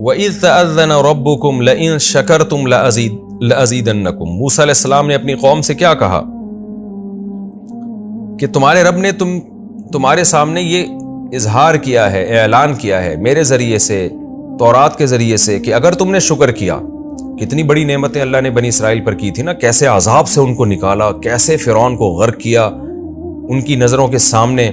وَإِذْ تَأَذَّنَ رَبُّكُمْ لَئِن شَكَرْتُمْ لَأَزِيدَنَّكُمْ۔ موسیٰ علیہ السلام نے اپنی قوم سے کیا کہا کہ تمہارے رب نے تمہارے سامنے یہ اظہار کیا ہے، اعلان کیا ہے میرے ذریعے سے، تورات کے ذریعے سے، کہ اگر تم نے شکر کیا۔ کتنی بڑی نعمتیں اللہ نے بنی اسرائیل پر کی تھی نا، کیسے عذاب سے ان کو نکالا، کیسے فرعون کو غرق کیا ان کی نظروں کے سامنے۔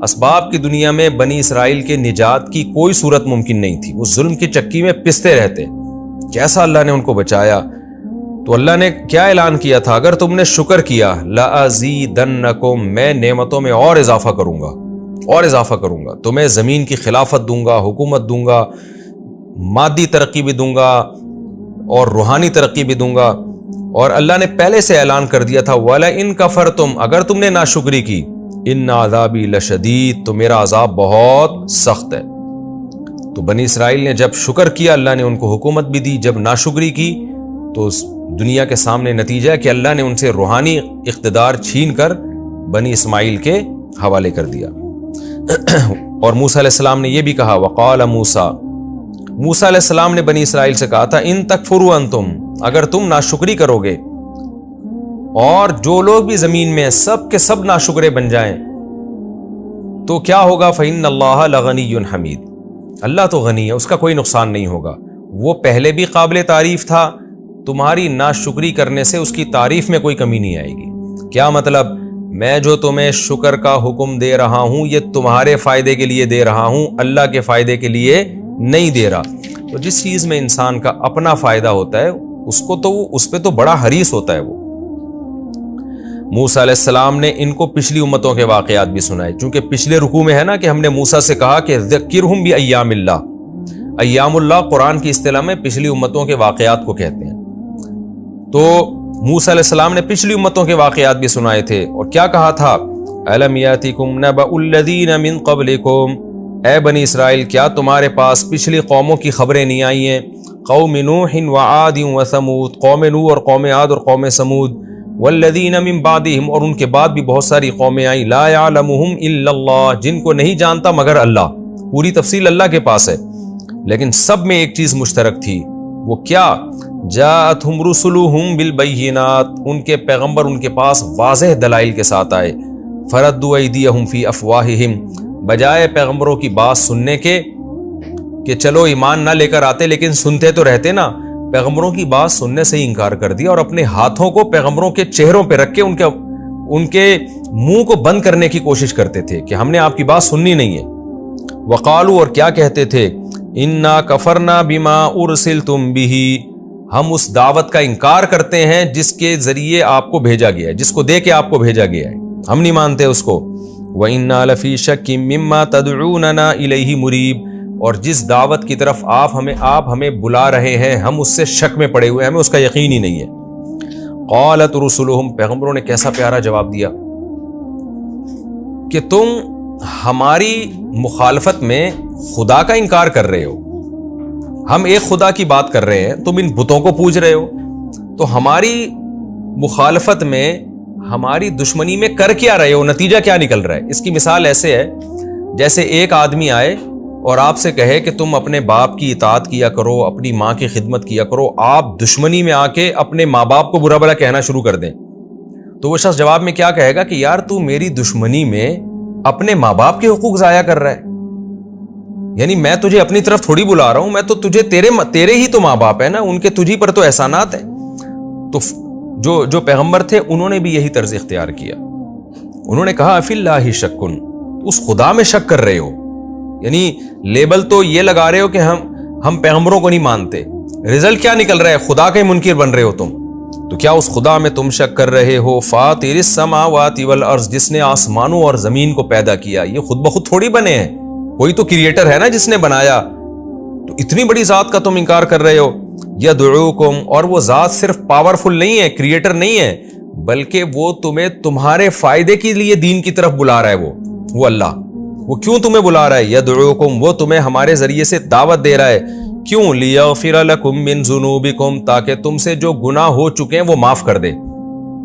اسباب کی دنیا میں بنی اسرائیل کے نجات کی کوئی صورت ممکن نہیں تھی، وہ ظلم کی چکی میں پستے رہتے، کیسا اللہ نے ان کو بچایا۔ تو اللہ نے کیا اعلان کیا تھا، اگر تم نے شکر کیا لَأَزِيدَنَّكُمْ، میں نعمتوں میں اور اضافہ کروں گا، اور اضافہ کروں گا، تمہیں زمین کی خلافت دوں گا، حکومت دوں گا، مادی ترقی بھی دوں گا اور روحانی ترقی بھی دوں گا۔ اور اللہ نے پہلے سے اعلان کر دیا تھا وَلَئِن كَفَرْتُمْ، اگر تم نے ناشکری کی، إِنَّ عَذَابِي لَشَدِيدٌ، تو میرا عذاب بہت سخت ہے۔ تو بنی اسرائیل نے جب شکر کیا اللہ نے ان کو حکومت بھی دی، جب ناشکری کی تو دنیا کے سامنے نتیجہ ہے کہ اللہ نے ان سے روحانی اقتدار چھین کر بنی اسماعیل کے حوالے کر دیا۔ اور موسیٰ علیہ السلام نے یہ بھی کہا وقال موسیٰ علیہ السلام نے بنی اسرائیل سے کہا تھا ان تکفروا انتم، اگر تم ناشکری کرو گے اور جو لوگ بھی زمین میں سب کے سب ناشکرے بن جائیں تو کیا ہوگا، فإن اللہ لغنی حمید، اللہ تو غنی ہے، اس کا کوئی نقصان نہیں ہوگا، وہ پہلے بھی قابل تعریف تھا، تمہاری ناشکری کرنے سے اس کی تعریف میں کوئی کمی نہیں آئے گی۔ کیا مطلب، میں جو تمہیں شکر کا حکم دے رہا ہوں یہ تمہارے فائدے کے لیے دے رہا ہوں، اللہ کے فائدے کے لیے نہیں دے رہا۔ تو جس چیز میں انسان کا اپنا فائدہ ہوتا ہے اس پہ تو بڑا حریص ہوتا ہے وہ۔ موسیٰ علیہ السلام نے ان کو پچھلی امتوں کے واقعات بھی سنائے، چونکہ پچھلے رکوع میں ہے نا کہ ہم نے موسیٰ سے کہا کہ ذکرہم بایام اللہ، ایام اللہ قرآن کی اصطلاح میں پچھلی امتوں کے واقعات کو کہتے ہیں۔ تو موسیٰ علیہ السلام نے پچھلی امتوں کے واقعات بھی سنائے تھے، اور کیا کہا تھا، أَلَمْ يَأْتِكُمْ نَبَأُ الَّذِينَ مِن قَبْلِكُمْ، اے بنی اسرائیل کیا تمہارے پاس پچھلی قوموں کی خبریں نہیں آئی ہیں، قوم نوح وعاد وثمود، قوم نوح اور قوم عاد اور قوم سمود، والذین من بعدہم، اور ان کے بعد بھی بہت ساری قومیں آئیں، لا یعلمہم الا اللہ، جن کو نہیں جانتا مگر اللہ، پوری تفصیل اللہ کے پاس ہے، لیکن سب میں ایک چیز مشترک تھی، وہ کیا، جاءتہم رسلہم بالبینات، ان کے پیغمبر ان کے پاس واضح دلائل کے ساتھ آئے، فردوا ایدیہم فی افواہہم، بجائے پیغمبروں کی بات سننے کے کہ چلو ایمان نہ لے کر آتے لیکن سنتے تو رہتے نا، پیغمبروں کی بات سننے سے ہی انکار کر دیا، اور اپنے ہاتھوں کو پیغمبروں کے چہروں پہ رکھ کے ان کے منہ کو بند کرنے کی کوشش کرتے تھے کہ ہم نے آپ کی بات سننی نہیں ہے۔ وقالو، اور کیا کہتے تھے، انا کفرنا بما ارسلتم بہ، ہم اس دعوت کا انکار کرتے ہیں جس کے ذریعے آپ کو بھیجا گیا ہے، جس کو دے کے آپ کو بھیجا گیا ہے، ہم نہیں مانتے اس کو۔ وَإِنَّا لَفِي شَكٍّ مِّمَّا تَدْعُونَنَا إِلَيْهِ مُرِيبٍ، اور جس دعوت کی طرف آپ ہمیں بلا رہے ہیں ہم اس سے شک میں پڑے ہوئے ہیں، ہمیں اس کا یقین ہی نہیں ہے۔ قالت رسلہم، پیغمبروں نے کیسا پیارا جواب دیا کہ تم ہماری مخالفت میں خدا کا انکار کر رہے ہو، ہم ایک خدا کی بات کر رہے ہیں، تم ان بتوں کو پوج رہے ہو، تو ہماری مخالفت میں، ہماری دشمنی میں کر کیا رہے ہو، نتیجہ کیا نکل رہا ہے۔ اس کی مثال ایسے ہے جیسے ایک آدمی آئے اور آپ سے کہے کہ تم اپنے باپ کی اطاعت کیا کرو، اپنی ماں کی خدمت کیا کرو، آپ دشمنی میں آ کے اپنے ماں باپ کو برا بھلا کہنا شروع کر دیں، تو وہ شخص جواب میں کیا کہے گا کہ یار تو میری دشمنی میں اپنے ماں باپ کے حقوق ضائع کر رہا ہے، یعنی میں تجھے اپنی طرف تھوڑی بلا رہا ہوں، میں تو تجھے تیرے ہی تو ماں باپ ہے نا، ان کے تجھی پر تو احسانات ہیں۔ تو جو پیغمبر تھے انہوں نے بھی یہی طرز اختیار کیا، انہوں نے کہا فی اللہ شکن، اس خدا میں شک کر رہے ہو، یعنی لیبل تو یہ لگا رہے ہو کہ ہم پیغمبروں کو نہیں مانتے، رزلٹ کیا نکل رہا ہے، خدا کے منکر بن رہے ہو تم، تو کیا اس خدا میں تم شک کر رہے ہو، فاطر السماوات والارض، جس نے آسمانوں اور زمین کو پیدا کیا، یہ خود بخود تھوڑی بنے ہیں، کوئی تو کریٹر ہے نا جس نے بنایا، تو اتنی بڑی ذات کا تم انکار کر رہے ہو، یدعوکم، اور وہ ذات صرف پاورفل نہیں ہے، کریٹر نہیں ہے، بلکہ وہ تمہیں تمہارے فائدے کے لیے دین کی طرف بلا رہا ہے، وہ اللہ، وہ کیوں تمہیں بلا رہا ہے، یدعوکم، وہ تمہیں ہمارے ذریعے سے دعوت دے رہا ہے، کیوں، لیغفر لکم من ذنوبکم، تاکہ تم سے جو گناہ ہو چکے ہیں وہ معاف کر دے۔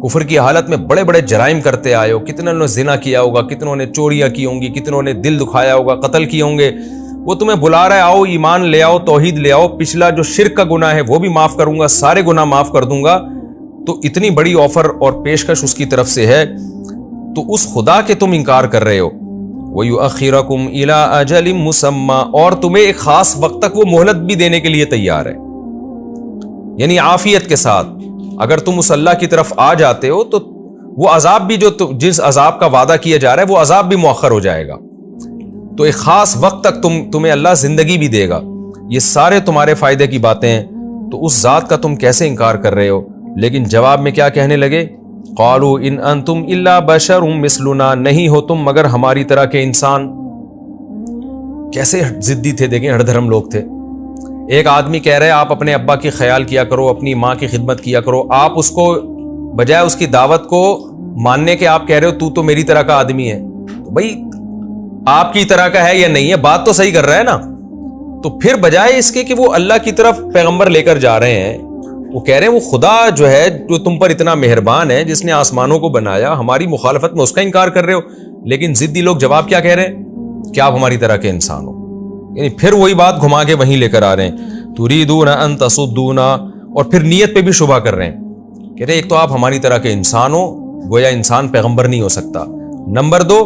کفر کی حالت میں بڑے بڑے جرائم کرتے آئے ہو، کتنوں نے زنا کیا ہوگا، کتنوں نے چوریاں کی ہوں گی، کتنوں نے دل دکھایا ہوگا، قتل کیے ہوں گے، وہ تمہیں بلا رہا ہے آؤ ایمان لے آؤ، توحید لے آؤ، پچھلا جو شرک کا گناہ ہے وہ بھی معاف کروں گا، سارے گناہ معاف کر دوں گا، تو اتنی بڑی آفر اور پیشکش اس کی طرف سے ہے، تو اس خدا کے تم انکار کر رہے ہو۔ وَيُؤَخِّرَكُمْ إِلَىٰ أَجَلٍ مُّسَمًّى، اور تمہیں ایک خاص وقت تک وہ مہلت بھی دینے کے لیے تیار ہے، یعنی عافیت کے ساتھ۔ اگر تم اس اللہ کی طرف آ جاتے ہو تو وہ عذاب بھی جس عذاب کا وعدہ کیا جا رہا ہے وہ عذاب بھی مؤخر ہو جائے گا، تو ایک خاص وقت تک تمہیں اللہ زندگی بھی دے گا۔ یہ سارے تمہارے فائدے کی باتیں ہیں، تو اس ذات کا تم کیسے انکار کر رہے ہو؟ لیکن جواب میں کیا کہنے لگے؟ قالوا ان انتم الا بشر مثلنا، نہیں ہو تم مگر ہماری طرح کے انسان۔ کیسے ضدی تھے، دیکھیں ہر دھرم لوگ تھے۔ ایک آدمی کہہ رہے آپ اپنے ابا کی خیال کیا کرو، اپنی ماں کی خدمت کیا کرو، آپ اس کو بجائے اس کی دعوت کو ماننے کے آپ کہہ رہے ہو تو میری طرح کا آدمی ہے۔ تو بھائی آپ کی طرح کا ہے یا نہیں ہے، بات تو صحیح کر رہا ہے نا۔ تو پھر بجائے اس کے کہ وہ اللہ کی طرف پیغمبر لے کر جا رہے ہیں، وہ کہہ رہے ہیں وہ خدا جو ہے جو تم پر اتنا مہربان ہے، جس نے آسمانوں کو بنایا، ہماری مخالفت میں اس کا انکار کر رہے ہو۔ لیکن ضدی لوگ جواب کیا کہہ رہے ہیں کہ آپ ہماری طرح کے انسان ہو، یعنی پھر وہی بات گھما کے وہیں لے کر آ رہے ہیں، تریدون ان تصدونا، اور پھر نیت پہ بھی شبہ کر رہے ہیں، کہہ رہے ایک تو آپ ہماری طرح کے انسان ہو، گویا انسان پیغمبر نہیں ہو سکتا۔ نمبر دو،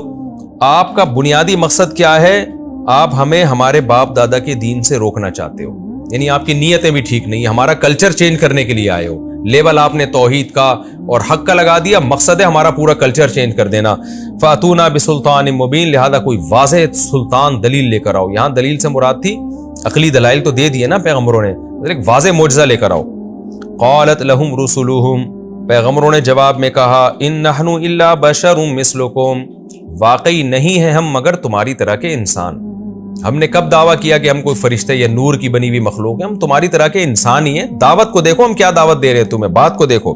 آپ کا بنیادی مقصد کیا ہے؟ آپ ہمیں ہمارے باپ دادا کے دین سے روکنا چاہتے ہو، یعنی آپ کی نیتیں بھی ٹھیک نہیں، ہمارا کلچر چینج کرنے کے لیے آئے ہو۔ لیبل آپ نے توحید کا اور حق کا لگا دیا، مقصد ہے ہمارا پورا کلچر چینج کر دینا۔ فاتونا بسلطان مبین، لہذا کوئی واضح سلطان دلیل لے کر آؤ۔ یہاں دلیل سے مراد تھی عقلی دلائل تو دے دیے نا پیغمبروں نے، ایک واضح معجزہ لے کر آؤ۔ قالت لهم رسلهم، پیغمبروں نے جواب میں کہا، ان نحن الا بشر مثلکم، واقعی نہیں ہے ہم مگر تمہاری طرح کے انسان۔ ہم نے کب دعویٰ کیا کہ ہم کوئی فرشتے یا نور کی بنی ہوئی مخلوق ہیں؟ ہم تمہاری طرح کے انسان ہی ہیں۔ دعوت کو دیکھو ہم کیا دعوت دے رہے ہیں تمہیں، بات کو دیکھو۔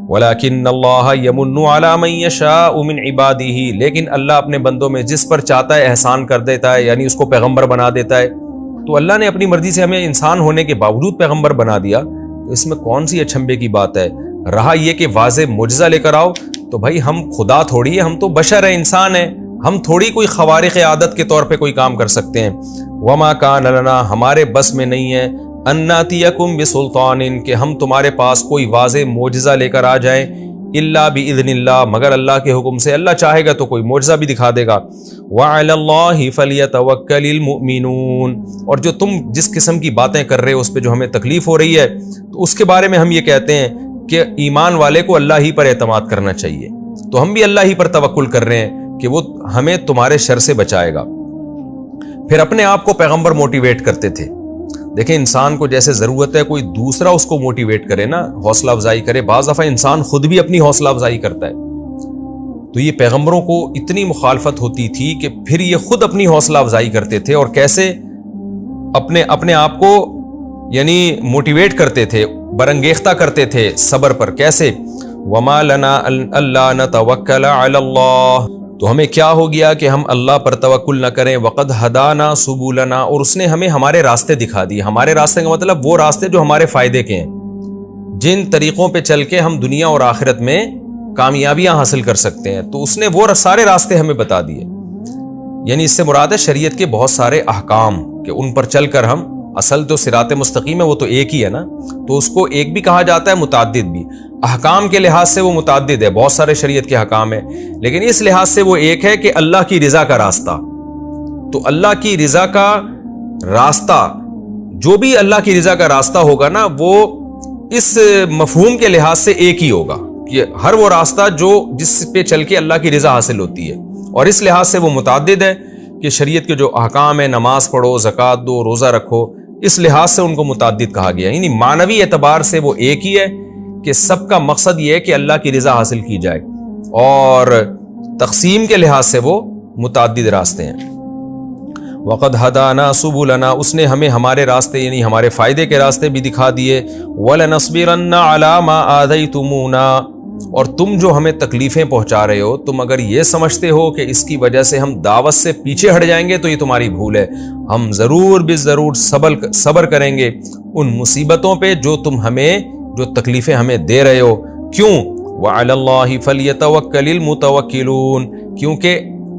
وَلَكِنَّ اللَّهَ يَمُنُّ عَلَىٰ مَن يَشَاءُ مِنْ عِبَادِهِ، لیکن اللہ اپنے بندوں میں جس پر چاہتا ہے احسان کر دیتا ہے، یعنی اس کو پیغمبر بنا دیتا ہے۔ تو اللہ نے اپنی مرضی سے ہمیں انسان ہونے کے باوجود پیغمبر بنا دیا، تو اس میں کون سی اچھمبے کی بات ہے؟ رہا یہ کہ واضح معجزہ لے کر آؤ، تو بھائی ہم خدا تھوڑی ہے، ہم تو بشر ہیں، انسان ہیں، ہم تھوڑی کوئی خوارق عادت کے طور پہ کوئی کام کر سکتے ہیں۔ وما کان لنا، ہمارے بس میں نہیں ہے، ان ناتیکم بسلطان، کہ ہم تمہارے پاس کوئی واضح معجزہ لے کر آ جائیں، الا باذن اللہ، مگر اللہ کے حکم سے۔ اللہ چاہے گا تو کوئی معجزہ بھی دکھا دے گا۔ وعلی اللہ فلیتوکل المؤمنون، اور جو تم جس قسم کی باتیں کر رہے ہو اس پہ جو ہمیں تکلیف ہو رہی ہے، تو اس کے بارے میں ہم یہ کہتے ہیں کہ ایمان والے کو اللہ ہی پر اعتماد کرنا چاہیے۔ تو ہم بھی اللہ ہی پر توکل کر رہے ہیں کہ وہ ہمیں تمہارے شر سے بچائے گا۔ پھر اپنے آپ کو پیغمبر موٹیویٹ کرتے تھے۔ دیکھیں انسان کو جیسے ضرورت ہے کوئی دوسرا اس کو موٹیویٹ کرے نا، حوصلہ افزائی کرے، بعض دفعہ انسان خود بھی اپنی حوصلہ افزائی کرتا ہے۔ تو یہ پیغمبروں کو اتنی مخالفت ہوتی تھی کہ پھر یہ خود اپنی حوصلہ افزائی کرتے تھے، اور کیسے اپنے آپ کو یعنی موٹیویٹ کرتے تھے، برانگیختہ کرتے تھے صبر پر۔ کیسے؟ وما لنا الا نتوکل علی اللہ، تو ہمیں کیا ہو گیا کہ ہم اللہ پر توکل نہ کریں، وقد ہدانا سبلنا، اور اس نے ہمیں ہمارے راستے دکھا دیے۔ ہمارے راستے کا مطلب وہ راستے جو ہمارے فائدے کے ہیں، جن طریقوں پہ چل کے ہم دنیا اور آخرت میں کامیابیاں حاصل کر سکتے ہیں، تو اس نے وہ سارے راستے ہمیں بتا دیے۔ یعنی اس سے مراد ہے شریعت کے بہت سارے احکام کہ ان پر چل کر ہم، اصل تو صراط مستقیم ہے وہ تو ایک ہی ہے نا، تو اس کو ایک بھی کہا جاتا ہے، متعدد بھی۔ احکام کے لحاظ سے وہ متعدد ہے، بہت سارے شریعت کے احکام ہیں، لیکن اس لحاظ سے وہ ایک ہے کہ اللہ کی رضا کا راستہ۔ تو اللہ کی رضا کا راستہ، جو بھی اللہ کی رضا کا راستہ ہوگا نا، وہ اس مفہوم کے لحاظ سے ایک ہی ہوگا کہ ہر وہ راستہ جس پہ چل کے اللہ کی رضا حاصل ہوتی ہے، اور اس لحاظ سے وہ متعدد ہے کہ شریعت کے جو احکام ہیں، نماز پڑھو، زکوٰۃ دو، روزہ رکھو، اس لحاظ سے ان کو متعدد کہا گیا۔ یعنی معنوی اعتبار سے وہ ایک ہی ہے کہ سب کا مقصد یہ ہے کہ اللہ کی رضا حاصل کی جائے، اور تقسیم کے لحاظ سے وہ متعدد راستے ہیں۔ وقد ہدانا سبلنا، اس نے ہمیں ہمارے راستے یعنی ہمارے فائدے کے راستے بھی دکھا دیے۔ وَلَنَصْبِرَنَّ عَلَىٰ مَا آذَيْتُمُونَا، اور تم جو ہمیں تکلیفیں پہنچا رہے ہو، تم اگر یہ سمجھتے ہو کہ اس کی وجہ سے ہم دعوت سے پیچھے ہٹ جائیں گے تو یہ تمہاری بھول ہے۔ ہم ضرور ضرور صبر کریں گے ان مصیبتوں پہ جو تکلیفیں ہمیں دے رہے ہو۔ کیوں؟ وَعَلَى اللَّهِ فَلْيَتَوَكَّلِ الْمُتَوَكِّلُونَ، کیونکہ